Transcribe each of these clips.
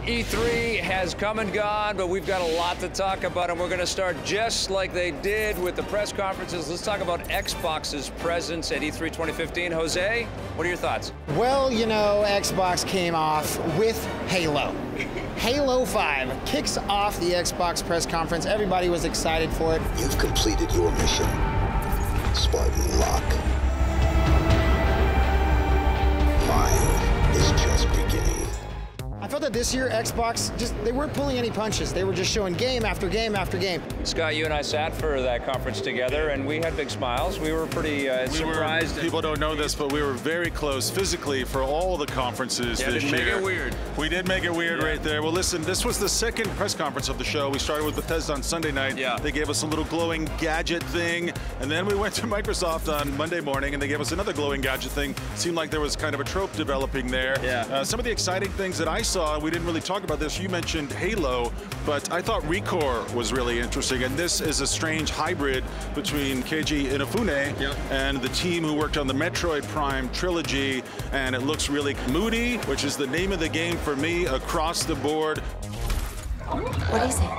E3 has come and gone, but we've got a lot to talk about, and we're going to start just like they did with the press conferences. Let's talk about Xbox's presence at E3 2015. Jose, what are your thoughts? Well, you know, Xbox came off with Halo. Halo 5 kicks off the Xbox press conference. Everybody was excited for it. You've completed your mission, Spartan Locke. Mine is just beginning. I felt that this year Xbox they weren't pulling any punches. They were just showing game after game after game. Scott, you and I sat for that conference together, and we had big smiles. We were pretty surprised. People don't know this, but we were very close physically for all the conferences this year. Make it weird. We did make it weird right there. Well, listen, this was the second press conference of the show. We started with Bethesda on Sunday night. Yeah. They gave us a little glowing gadget thing, and then we went to Microsoft on Monday morning, and they gave us another glowing gadget thing. Seemed like there was kind of a trope developing there. Yeah. Some of the exciting things that I saw, we didn't really talk about this. You mentioned Halo, but I thought ReCore was really interesting, and this is a strange hybrid between Keiji Inafune and the team who worked on the Metroid Prime trilogy, and it looks really moody, which is the name of the game for me across the board. What is it?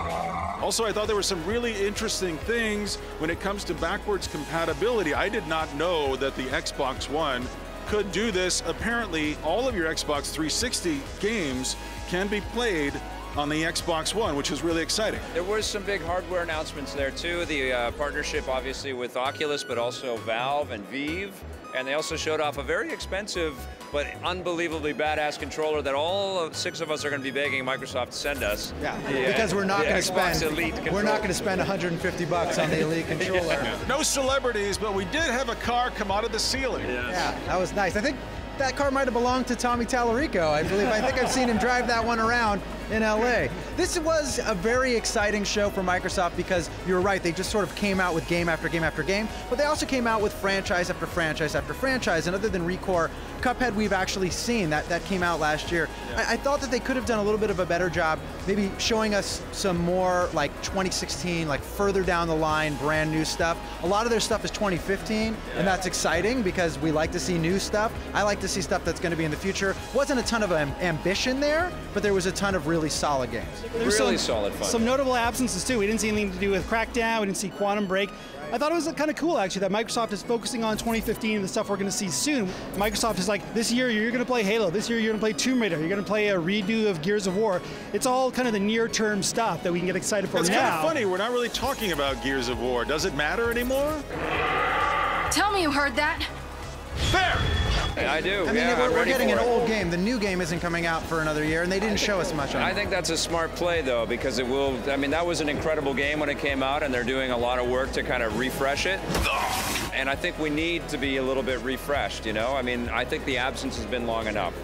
Also, I thought there were some really interesting things when it comes to backwards compatibility. I did not know that the Xbox One could do this. Apparently, all of your Xbox 360 games can be played on the Xbox One, which is really exciting. There was some big hardware announcements there too. The partnership obviously with Oculus, but also Valve and Vive. And they also showed off a very expensive but unbelievably badass controller that all 6 of us are going to be begging Microsoft to send us. Yeah, because we're not going to spend $150 on the Elite controller. No celebrities, but we did have a car come out of the ceiling. Yeah, that was nice. I think that car might have belonged to Tommy Tallarico, I believe. I think I've seen him drive that one around in LA. This was a very exciting show for Microsoft because you're right, they just sort of came out with game after game after game, but they also came out with franchise after franchise after franchise, and other than ReCore, Cuphead we've actually seen, that came out last year. Yeah. I thought that they could have done a little bit of a better job, maybe showing us some more like 2016, like further down the line, brand new stuff. A lot of their stuff is 2015, and that's exciting because we like to see new stuff. I like to see stuff that's going to be in the future. Wasn't a ton of ambition there, but there was a ton of really solid games. There's really solid fun. Some notable absences too. We didn't see anything to do with Crackdown, we didn't see Quantum Break. I thought it was kind of cool actually that Microsoft is focusing on 2015 and the stuff we're going to see soon. Microsoft is like, this year you're going to play Halo, this year you're going to play Tomb Raider, you're going to play a redo of Gears of War. It's all kind of the near-term stuff that we can get excited for now. It's kind of funny, we're not really talking about Gears of War. Does it matter anymore? Tell me you heard that. There! I do. I mean, we're getting an old game. The new game isn't coming out for another year, and they didn't show us much on it. I think that's a smart play, though, because it will, I mean, that was an incredible game when it came out, and they're doing a lot of work to kind of refresh it. And I think we need to be a little bit refreshed, you know? I mean, I think the absence has been long enough.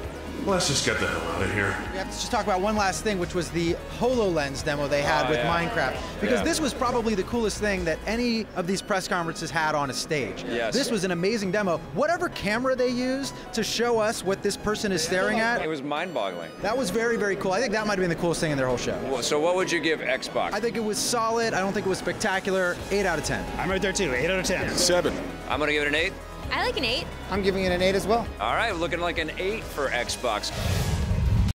Let's just get the hell out of here. We have to just talk about one last thing, which was the HoloLens demo they had with Minecraft. Because this was probably the coolest thing that any of these press conferences had on a stage. Yes. This was an amazing demo. Whatever camera they used to show us what this person is staring at. It was mind-boggling. That was very, very cool. I think that might have been the coolest thing in their whole show. So what would you give Xbox? I think it was solid. I don't think it was spectacular. 8 out of 10. I'm right there too, 8 out of 10. 7. I'm going to give it an 8. I like an 8. I'm giving it an 8 as well. All right, looking like an 8 for Xbox.